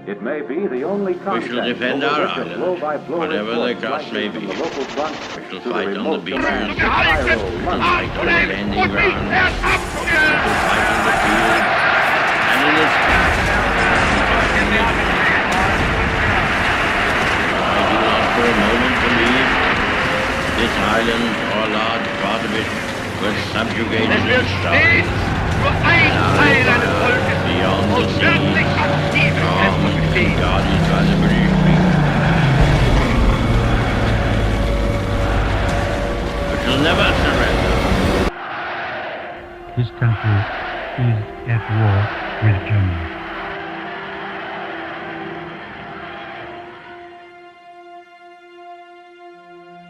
It may be the only We shall defend our island, whatever the cost may be. We shall fight on the beaches. We shall fight on the landing grounds. We shall fight in the field and in the sky. I do not for a moment believe this island or a large part of it was subjugated and starved. Beyond the seas, armed and guarded by the British people. We shall never surrender. This country is at war with Germany.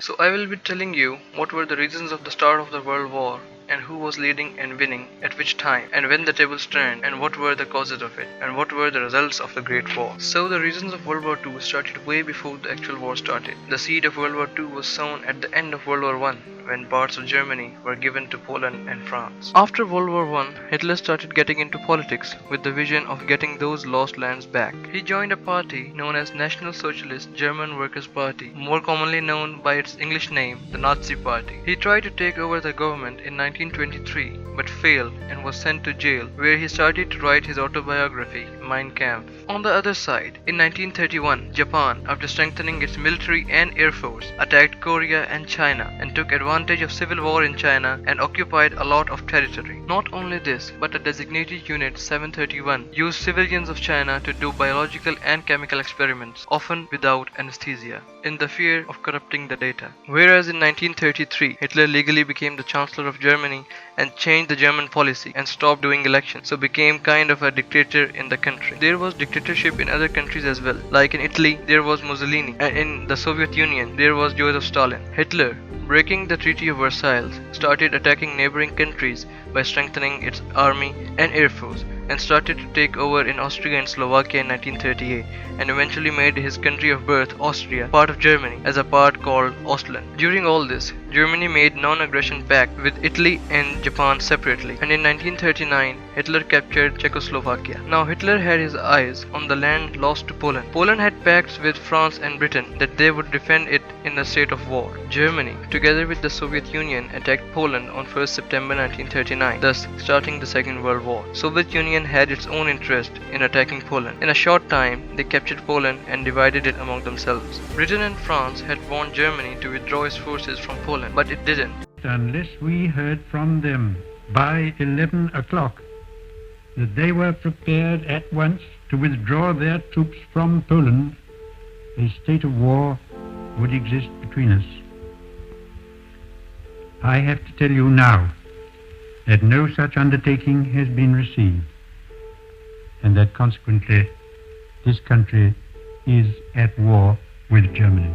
So I will be telling you what were the reasons of the start of the World War, and who was leading and winning at which time, and when the tables turned, and what were the causes of it, and what were the results of the Great War. So the reasons of World War II started way before the actual war started. The seed of World War II was sown at the end of World War I, when parts of Germany were given to Poland and France. After World War I, Hitler started getting into politics with the vision of getting those lost lands back. He joined a party known as National Socialist German Workers' Party, more commonly known by its English name, the Nazi Party. He tried to take over the government in 1923 but failed and was sent to jail, where he started to write his autobiography, Mein Kampf. On the other side, in 1931, Japan, after strengthening its military and air force, attacked Korea and China and took advantage of civil war in China and occupied a lot of territory. Not only this, but a designated unit 731 used civilians of China to do biological and chemical experiments, often without anesthesia, in the fear of corrupting the data. Whereas in 1933, Hitler legally became the Chancellor of Germany and changed the German policy and stopped doing elections, so became kind of a dictator in the country. There was dictatorship in other countries as well, like in Italy there was Mussolini, and in the Soviet Union there was Joseph Stalin. Hitler, breaking the Treaty of Versailles, started attacking neighboring countries by strengthening its army and air force, and started to take over in Austria and Slovakia in 1938, and eventually made his country of birth, Austria, part of Germany as a part called Ostland. During all this, Germany made non-aggression pact with Italy and Japan separately, and in 1939 Hitler captured Czechoslovakia. Now Hitler had his eyes on the land lost to Poland. Poland had pacts with France and Britain that they would defend it in a state of war. Germany, together with the Soviet Union, attacked Poland on 1st September 1939, thus starting the Second World War. Soviet Union had its own interest in attacking Poland. In a short time, they captured Poland and divided it among themselves. Britain and France had warned Germany to withdraw its forces from Poland, but it didn't. Unless we heard from them by 11 o'clock that they were prepared at once to withdraw their troops from Poland, a state of war would exist between us. I have to tell you now that no such undertaking has been received, and that consequently this country is at war with Germany.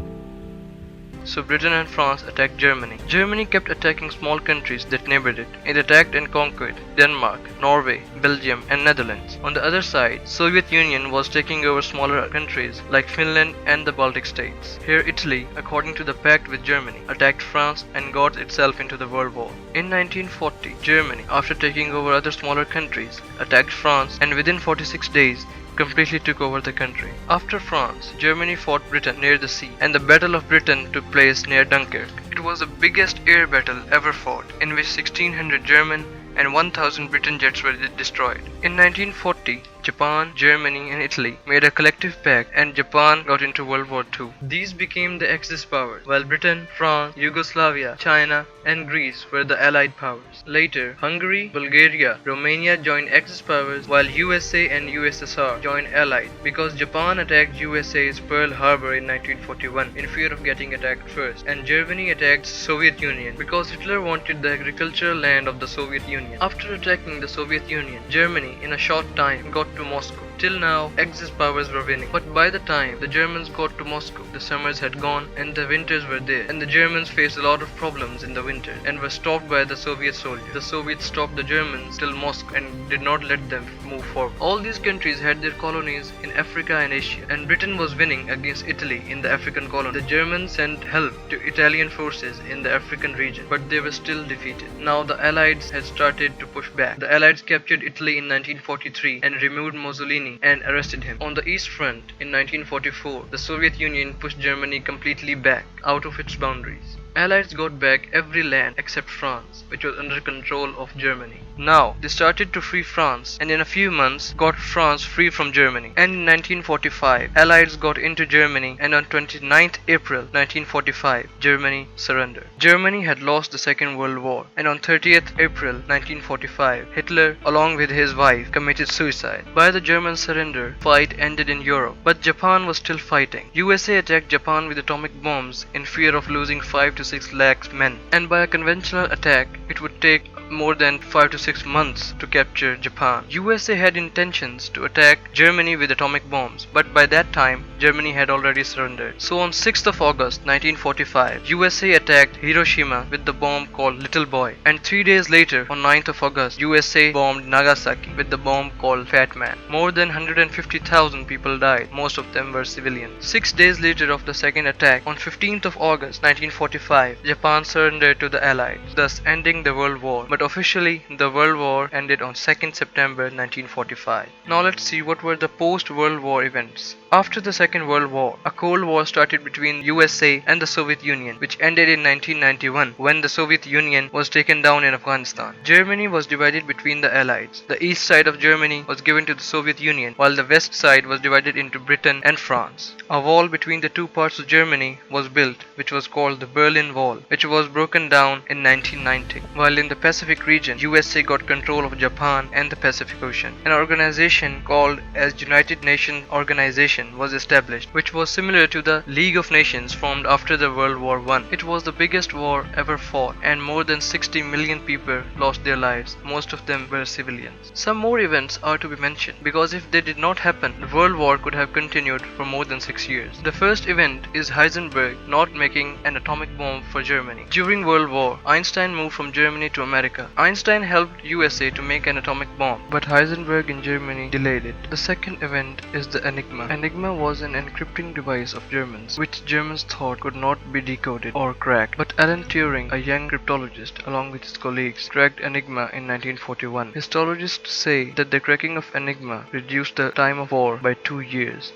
So Britain and France attacked Germany. Germany kept attacking small countries that neighbored it. It attacked and conquered Denmark, Norway, Belgium and Netherlands. On the other side, Soviet Union was taking over smaller countries like Finland and the Baltic states. Here Italy, according to the pact with Germany, attacked France and got itself into the World War. In 1940, Germany, after taking over other smaller countries, attacked France and within 46 days completely took over the country. After France, Germany fought Britain near the sea, and the Battle of Britain took place near Dunkirk. It was the biggest air battle ever fought, in which 1600 German and 1000 Briton jets were destroyed. In 1940, Japan, Germany and Italy made a collective pact and Japan got into World War II. These became the Axis powers, while Britain, France, Yugoslavia, China and Greece were the Allied powers. Later, Hungary, Bulgaria, Romania joined Axis powers, while USA and USSR joined Allied, because Japan attacked USA's Pearl Harbor in 1941 in fear of getting attacked first, and Germany attacked Soviet Union because Hitler wanted the agricultural land of the Soviet Union. After attacking the Soviet Union, Germany in a short time got to Moscow. Till now, Axis powers were winning. But by the time the Germans got to Moscow, the summers had gone and the winters were there. And the Germans faced a lot of problems in the winter and were stopped by the Soviet soldiers. The Soviets stopped the Germans till Moscow and did not let them move forward. All these countries had their colonies in Africa and Asia, and Britain was winning against Italy in the African colony. The Germans sent help to Italian forces in the African region, but they were still defeated. Now the Allies had started to push back. The Allies captured Italy in 1943 and removed Mussolini Stalin and arrested him. On the East Front in 1944, the Soviet Union pushed Germany completely back out of its boundaries. Allies got back every land except France, which was under control of Germany. Now, they started to free France, and in a few months got France free from Germany. And in 1945, Allies got into Germany, and on 29th April 1945, Germany surrendered. Germany had lost the Second World War, and on 30th April 1945, Hitler, along with his wife, committed suicide. By the German surrender, fight ended in Europe, but Japan was still fighting. USA attacked Japan with atomic bombs in fear of losing 5 to 6 lakhs men, and by a conventional attack, it would take more than 5 to 6 months to capture Japan. USA had intentions to attack Germany with atomic bombs, but by that time, Germany had already surrendered. So on 6th of August 1945, USA attacked Hiroshima with the bomb called Little Boy, and 3 days later, on 9th of August, USA bombed Nagasaki with the bomb called Fat Man. More than 150,000 people died, most of them were civilians. 6 days later of the second attack, on 15th of August 1945, Japan surrendered to the Allies, thus ending the World War. But officially, the World War ended on 2nd September 1945. Now let's see what were the post-World War events. After the Second World War, a Cold War started between USA and the Soviet Union, which ended in 1991 when the Soviet Union was taken down in Afghanistan. Germany was divided between the Allies. The east side of Germany was given to the Soviet Union, while the west side was divided into Britain and France. A wall between the two parts of Germany was built, which was called the Berlin Wall, which was broken down in 1990. While in the Pacific region, USA got control of Japan and the Pacific Ocean. An organization called as United Nations Organization was established, which was similar to the League of Nations formed after the World War I. It was the biggest war ever fought, and more than 60 million people lost their lives. Most of them were civilians. Some more events are to be mentioned, because if they did not happen, the World War could have continued for more than 6 years. The first event is Heisenberg not making an atomic bomb for Germany. During World War, Einstein moved from Germany to America. Einstein helped USA to make an atomic bomb, but Heisenberg in Germany delayed it. The second event is the Enigma. Enigma was an encrypting device of Germans, which Germans thought could not be decoded or cracked. But Alan Turing, a young cryptologist, along with his colleagues, cracked Enigma in 1941. Historians say that the cracking of Enigma reduced the time of war by 2 years.